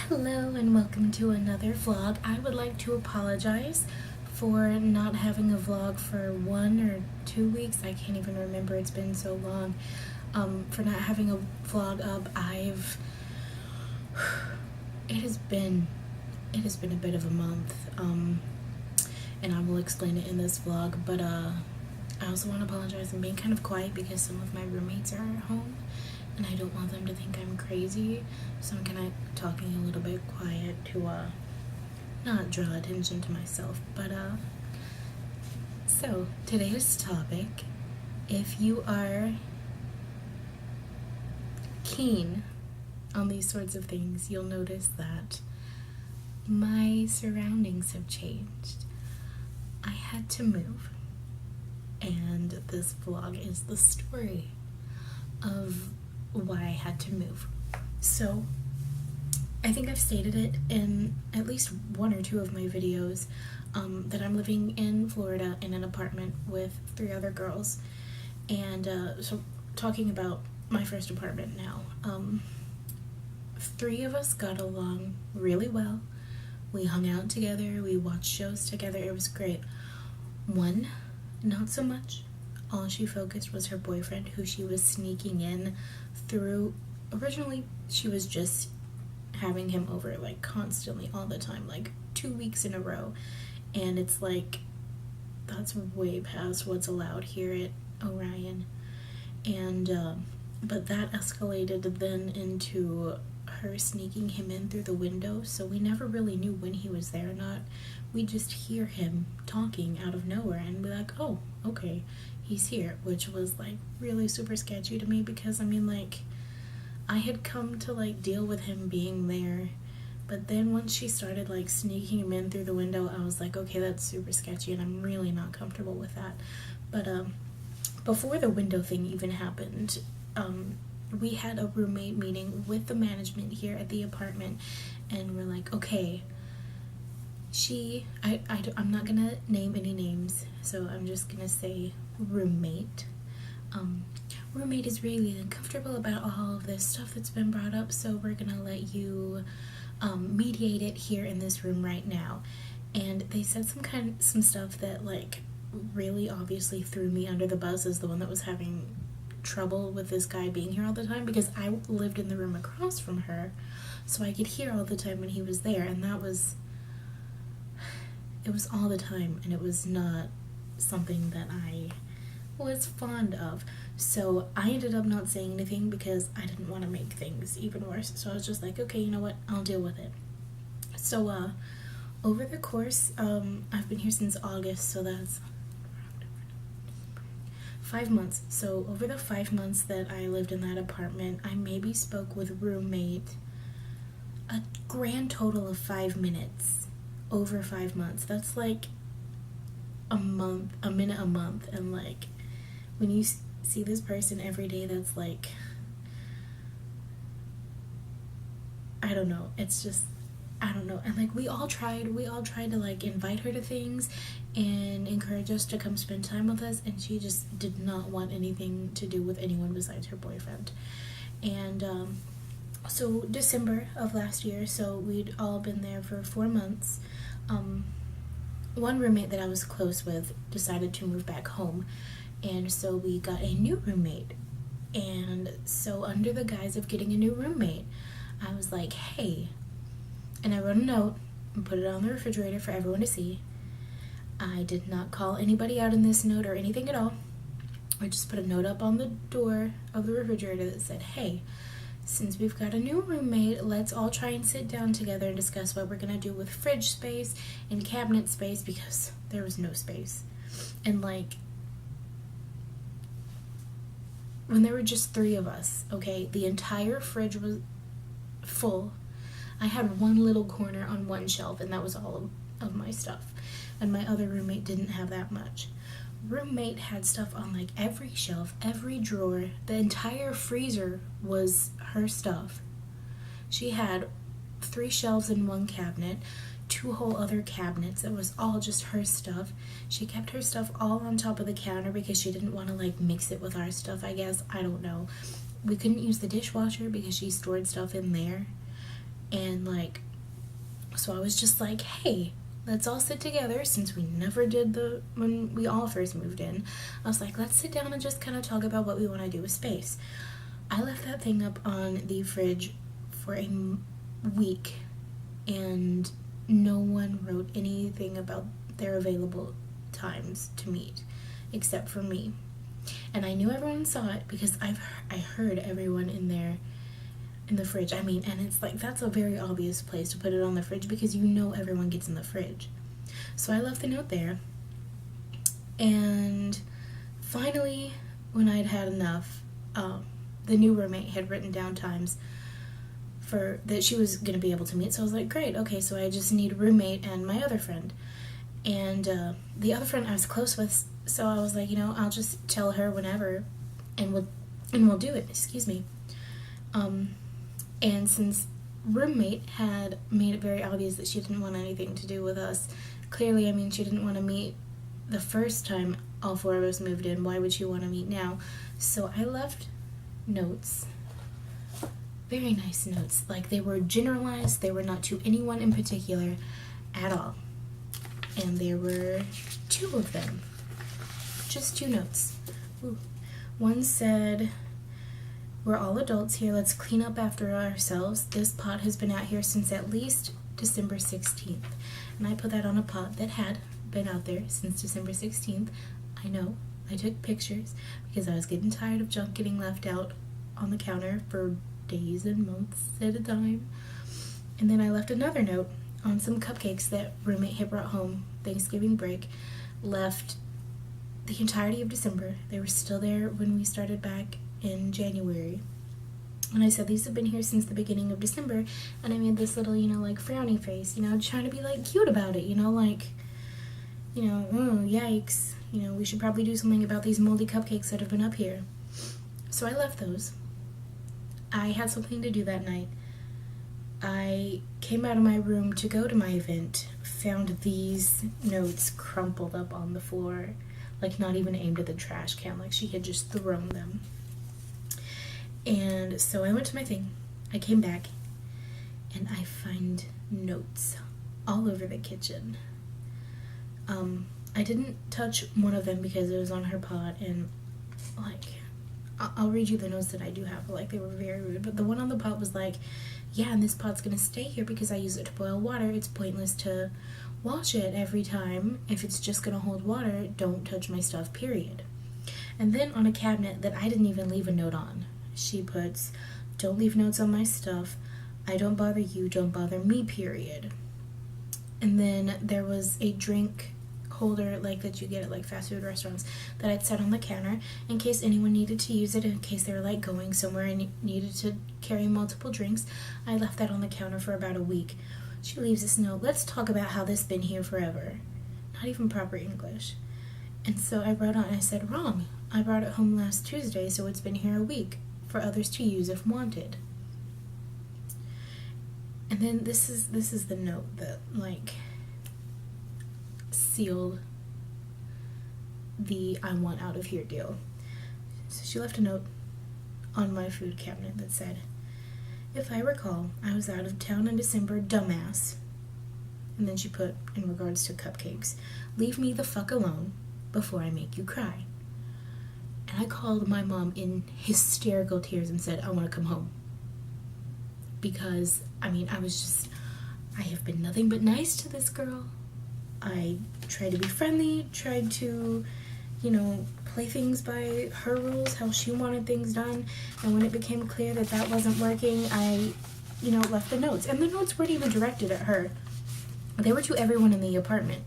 Hello and welcome to another vlog. I would like to apologize for not having a vlog for 1 or 2 weeks. I can't even remember, it's been so long. For not having a vlog up, it has been a bit of a month, and I will explain it in this vlog, but I also want to apologize. I'm being kind of quiet because some of my roommates are at home and I don't want them to think I'm crazy, so I'm kind of talking a little bit quiet to not draw attention to myself. But so today's topic, if you are keen on these sorts of things, you'll notice that my surroundings have changed. I had to move, and this vlog is the story of why I had to move. So I think I've stated it in at least 1 or 2 of my videos, that I'm living in Florida in an apartment with 3 other girls, and so talking about my first apartment now, 3 of us got along really well. We hung out together, we watched shows together, it was great. 1, not so much. All she focused was her boyfriend, who she was sneaking in through. Originally, she was just having him over, like, constantly, all the time, like 2 weeks in a row. And it's like, that's way past what's allowed here at Orion. And, but that escalated then into her sneaking him in through the window, so we never really knew when he was there or not. We just hear him talking out of nowhere and be like, oh, okay, he's here, which was like really super sketchy to me, because I mean, like, I had come to like deal with him being there, but then once she started like sneaking him in through the window, I was like, okay, that's super sketchy and I'm really not comfortable with that. But before the window thing even happened, we had a roommate meeting with the management here at the apartment, and we're like, okay, I'm not gonna name any names, so I'm just gonna say roommate. Roommate is really uncomfortable about all of this stuff that's been brought up, so we're gonna let you mediate it here in this room right now. And they said some stuff that like really obviously threw me under the bus as the one that was having trouble with this guy being here all the time, because I lived in the room across from her, so I could hear all the time when he was there, and it was all the time, and it was not something that I was fond of. So I ended up not saying anything because I didn't want to make things even worse. So I was just like, okay, you know what, I'll deal with it. So over the course, I've been here since August, so that's 5 months. So over the 5 months that I lived in that apartment, I maybe spoke with roommate a grand total of 5 minutes over 5 months. That's like a minute a month, and like when you see this person every day, that's like, I don't know, it's just, I don't know. And like we all tried to like invite her to things and encourage us to come spend time with us, and she just did not want anything to do with anyone besides her boyfriend. And so December of last year, so we'd all been there for 4 months, one roommate that I was close with decided to move back home, and so we got a new roommate. And so under the guise of getting a new roommate, I was like, hey, and I wrote a note and put it on the refrigerator for everyone to see. I did not call anybody out in this note or anything at all. I just put a note up on the door of the refrigerator that said, hey, since we've got a new roommate, let's all try and sit down together and discuss what we're gonna do with fridge space and cabinet space, because there was no space. And like, when there were just 3 of us, okay, the entire fridge was full. I had one little corner on one shelf, and that was all of my stuff. And my other roommate didn't have that much. Roommate had stuff on like every shelf, every drawer. The entire freezer was her stuff. She had 3 shelves in one cabinet, 2 whole other cabinets. It was all just her stuff. She kept her stuff all on top of the counter because she didn't want to like mix it with our stuff, I guess. I don't know. We couldn't use the dishwasher because she stored stuff in there. And like, so I was just like, hey, let's all sit together, since we never did when we all first moved in. I was like, let's sit down and just kind of talk about what we want to do with space. I left that thing up on the fridge for a week, and no one wrote anything about their available times to meet except for me. And I knew everyone saw it because I heard everyone in there in the fridge. I mean, and it's like, that's a very obvious place to put it on the fridge because you know everyone gets in the fridge. So I left the note there, and finally, when I'd had enough, the new roommate had written down times for that she was going to be able to meet. So I was like, great, okay, so I just need a roommate and my other friend. And the other friend I was close with, so I was like, I'll just tell her whenever, and we'll do it. Excuse me. And since roommate had made it very obvious that she didn't want anything to do with us, clearly, I mean, she didn't want to meet the first time all four of us moved in. Why would she want to meet now? So I left notes, very nice notes. Like, they were generalized. They were not to anyone in particular at all. And there were 2 of them. Just 2 notes. Ooh. One said, we're all adults here. Let's clean up after ourselves. This pot has been out here since at least December 16th. And I put that on a pot that had been out there since December 16th. I know. I took pictures because I was getting tired of junk getting left out on the counter for days and months at a time. And then I left another note on some cupcakes that roommate had brought home Thanksgiving break. Left the entirety of December. They were still there when we started back in January. And I said, these have been here since the beginning of December. And I made this little, like frowny face, trying to be like cute about it, like, oh, yikes. We should probably do something about these moldy cupcakes that have been up here. So I left those. I had something to do that night. I came out of my room to go to my event, found these notes crumpled up on the floor, like not even aimed at the trash can, like she had just thrown them. And so I went to my thing. I came back, and I find notes all over the kitchen. I didn't touch one of them because it was on her pot, and like, I'll read you the notes that I do have. Like, they were very rude, but the one on the pot was like, yeah, and this pot's gonna stay here because I use it to boil water. It's pointless to wash it every time. If it's just gonna hold water, don't touch my stuff, period. And then on a cabinet that I didn't even leave a note on, she puts, don't leave notes on my stuff. I don't bother you, don't bother me, period. And then there was a drink holder like that you get at like fast food restaurants that I'd set on the counter in case anyone needed to use it, in case they were like going somewhere and needed to carry multiple drinks. I left that on the counter for about a week. She leaves this note, let's talk about how this been here forever. Not even proper English. And so I wrote on, I said, wrong. I brought it home last Tuesday, so it's been here a week for others to use if wanted. And then this is the note that like sealed the I want out of here deal. So she left a note on my food cabinet that said, if I recall, I was out of town in December, dumbass. And then she put, in regards to cupcakes, leave me the fuck alone before I make you cry. And I called my mom in hysterical tears and said, I want to come home. Because, I mean, I have been nothing but nice to this girl. I tried to be friendly, tried to, play things by her rules, how she wanted things done. And when it became clear that that wasn't working, I, left the notes. And the notes weren't even directed at her. They were to everyone in the apartment.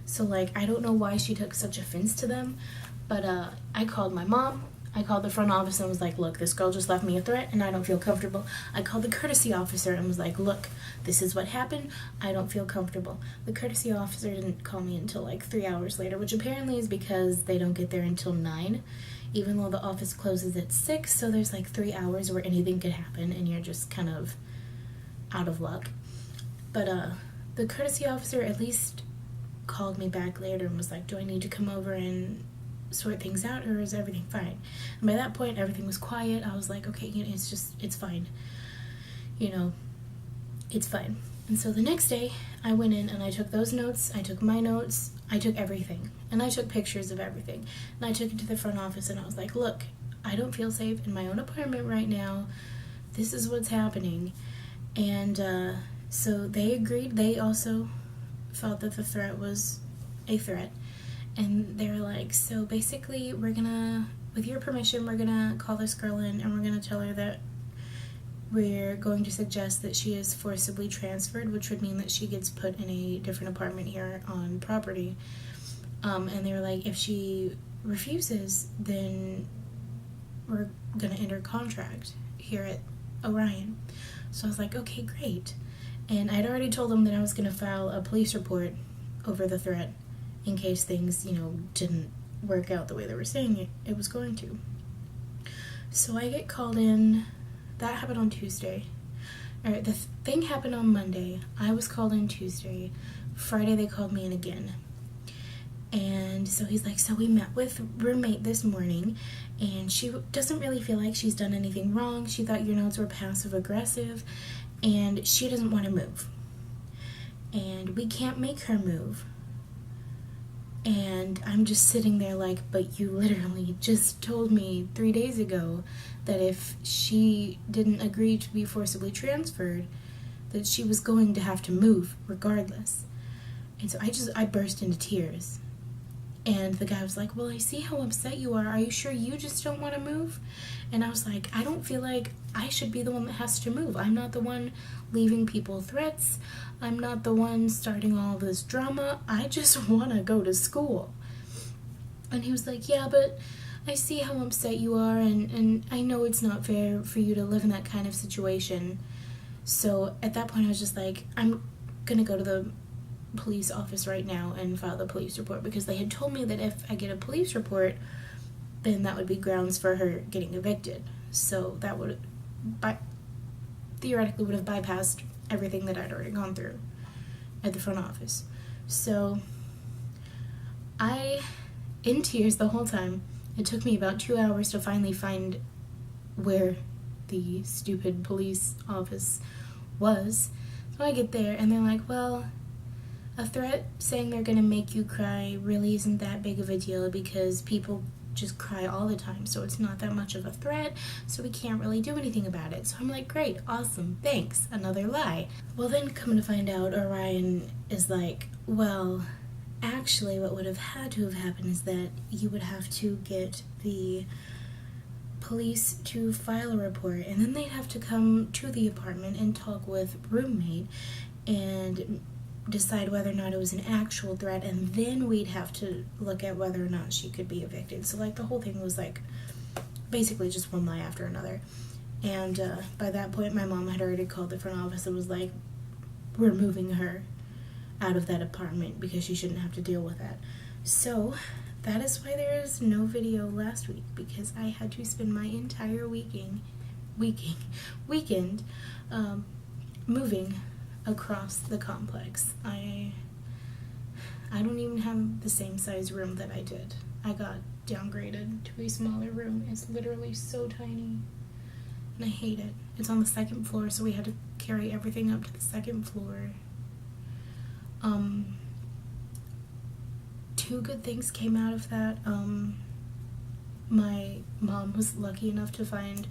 So, like, I don't know why she took such offense to them. But I called my mom. I called the front office and was like, look, this girl just left me a threat and I don't feel comfortable. I called the courtesy officer and was like, look, this is what happened. I don't feel comfortable. The courtesy officer didn't call me until like 3 hours later, which apparently is because they don't get there until 9, even though the office closes at 6. So there's like 3 hours where anything could happen and you're just kind of out of luck. But the courtesy officer at least called me back later and was like, do I need to come over and sort things out, or is everything fine? And by that point, everything was quiet. I was like, okay, it's fine. it's fine. And so the next day, I went in and I took those notes, I took my notes, I took everything. And I took pictures of everything. And I took it to the front office and I was like, look, I don't feel safe in my own apartment right now. This is what's happening. And so they agreed. They also felt that the threat was a threat. And they were like, so basically we're gonna, with your permission, we're gonna call this girl in and we're gonna tell her that we're going to suggest that she is forcibly transferred, which would mean that she gets put in a different apartment here on property. And they were like, if she refuses, then we're gonna end her contract here at Orion. So I was like, okay, great. And I'd already told them that I was gonna file a police report over the threat in case things, didn't work out the way they were saying it was going to. So I get called in. That happened on Tuesday. Alright, the thing happened on Monday. I was called in Tuesday. Friday they called me in again. And so he's like, so we met with roommate this morning, and she doesn't really feel like she's done anything wrong. She thought your notes were passive aggressive, and she doesn't want to move. And we can't make her move. And I'm just sitting there like, but you literally just told me 3 days ago that if she didn't agree to be forcibly transferred, that she was going to have to move regardless. And so I burst into tears. And the guy was like, well, I see how upset you are. Are you sure you just don't want to move? And I was like, I don't feel like I should be the one that has to move. I'm not the one leaving people threats. I'm not the one starting all this drama. I just want to go to school. And he was like, yeah, but I see how upset you are, and I know it's not fair for you to live in that kind of situation. So at that point I was just like, I'm going to go to the police office right now and file the police report, because they had told me that if I get a police report, then that would be grounds for her getting evicted. So that would theoretically would have bypassed everything that I'd already gone through at the front office. So in tears the whole time. It took me about 2 hours to finally find where the stupid police office was. So I get there and they're like, well, a threat saying they're gonna make you cry really isn't that big of a deal, because people just cry all the time, so it's not that much of a threat, so we can't really do anything about it. So I'm like, great, awesome, thanks, another lie. Well, then come to find out, Orion is like, well, actually what would have had to have happened is that you would have to get the police to file a report, and then they'd have to come to the apartment and talk with roommate and decide whether or not it was an actual threat, and then we'd have to look at whether or not she could be evicted. So like the whole thing was like basically just one lie after another. And by that point my mom had already called the front office and was like, we're moving her out of that apartment because she shouldn't have to deal with that. So that is why there is no video last week, because I had to spend my entire weekend moving across the complex. I don't even have the same size room that I did. I got downgraded to a smaller room. It's literally so tiny, and I hate it. It's on the second floor, so we had to carry everything up to the second floor. Two good things came out of that. My mom was lucky enough to find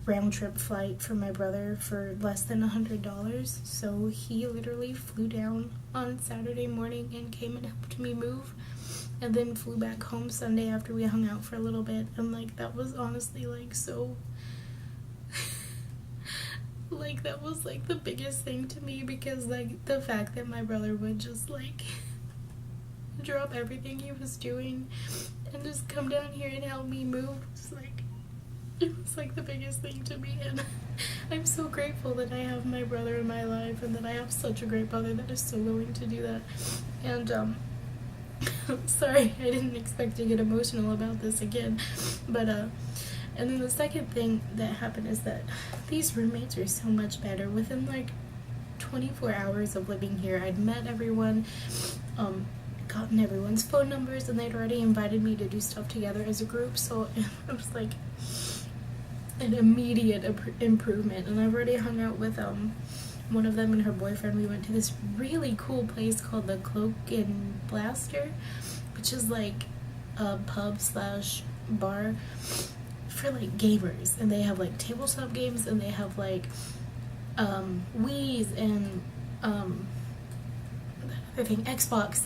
round-trip flight for my brother for less than $100, so he literally flew down on Saturday morning and came and helped me move, and then flew back home Sunday after we hung out for a little bit. And like, that was honestly like so like that was like the biggest thing to me, because like the fact that my brother would just like drop everything he was doing and just come down here and help me move was like, it was like the biggest thing to me. And I'm so grateful that I have my brother in my life, and that I have such a great brother that is so willing to do that. And sorry, I didn't expect to get emotional about this again, but and then the second thing that happened is that these roommates are so much better. Within like 24 hours of living here, I'd met everyone, gotten everyone's phone numbers, and they'd already invited me to do stuff together as a group, so it was like an immediate improvement. And I've already hung out with one of them and her boyfriend, we went to this really cool place called the Cloak and Blaster, which is like a pub slash bar for like gamers, and they have like tabletop games, and they have like Wii's and I think Xbox,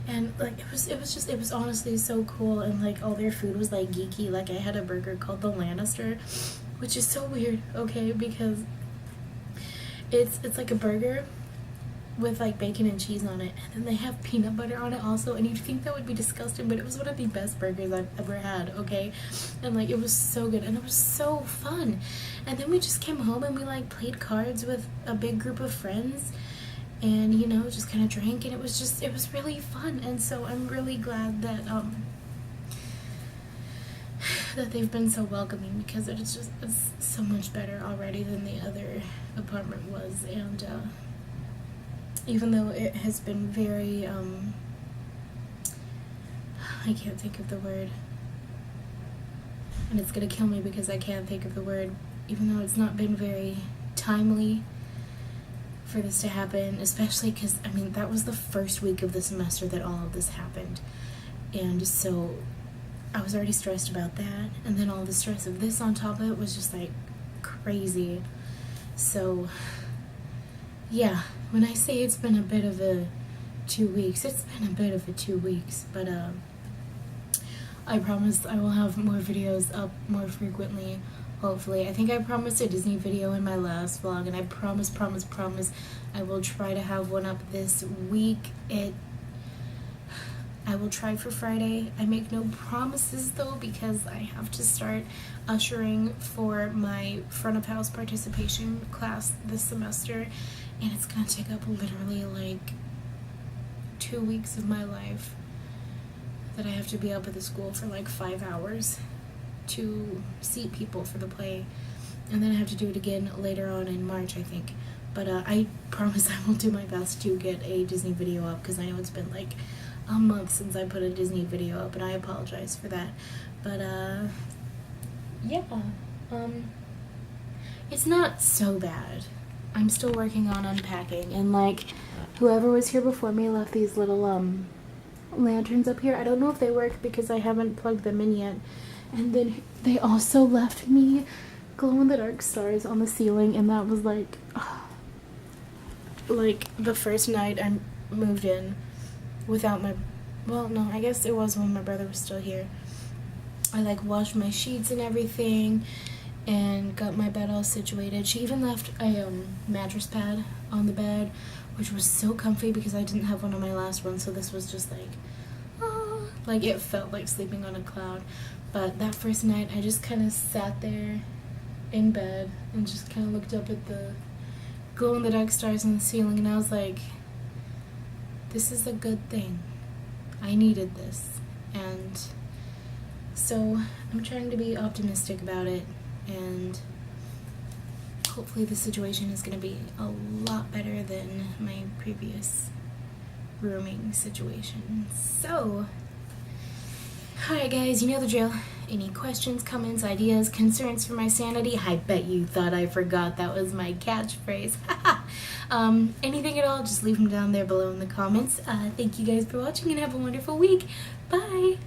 and like it was honestly so cool, and like all their food was like geeky. Like I had a burger called the Lannister, which is so weird, okay, because it's like a burger with like bacon and cheese on it, and then they have peanut butter on it also, and you'd think that would be disgusting, but it was one of the best burgers I've ever had, okay? And like it was so good, and it was so fun. And then we just came home and we like played cards with a big group of friends, and you know, just kind of drank, and it was really fun. And so I'm really glad that that they've been so welcoming, because it's so much better already than the other apartment was. And even though it has been very I can't think of the word, and it's gonna kill me because I can't think of the word, even though it's not been very timely for this to happen, especially because I mean that was the first week of the semester that all of this happened, and so I was already stressed about that, and then all the stress of this on top of it was just like crazy. So yeah, when I say it's been a bit of a 2 weeks, it's been a bit of a 2 weeks, but I promise I will have more videos up more frequently, hopefully. I think I promised a Disney video in my last vlog, and I promise I will try to have one up this week. I will try for Friday. I make no promises though, because I have to start ushering for my front of house participation class this semester, and it's gonna take up literally like 2 weeks of my life that I have to be up at the school for like 5 hours to seat people for the play, and then I have to do it again later on in March, I think. But I promise I will do my best to get a Disney video up, because I know it's been like a month since I put a Disney video up, and I apologize for that. But yeah, it's not so bad. I'm still working on unpacking, and like whoever was here before me left these little lanterns up here. I don't know if they work because I haven't plugged them in yet. And then they also left me glow-in-the-dark stars on the ceiling, and that was like the first night I moved in without my, well, no, I guess it was when my brother was still here. I like washed my sheets and everything and got my bed all situated. She even left a mattress pad on the bed, which was so comfy because I didn't have one on my last one, so this was just like it felt like sleeping on a cloud. But that first night I just kind of sat there in bed and just kind of looked up at the glow-in-the-dark stars on the ceiling, and I was like, this is a good thing. I needed this. And so I'm trying to be optimistic about it, and hopefully the situation is going to be a lot better than my previous rooming situation. So, alright guys, you know the drill. Any questions, comments, ideas, concerns for my sanity? I bet you thought I forgot that was my catchphrase. Anything at all, just leave them down there below in the comments. Thank you guys for watching, and have a wonderful week. Bye!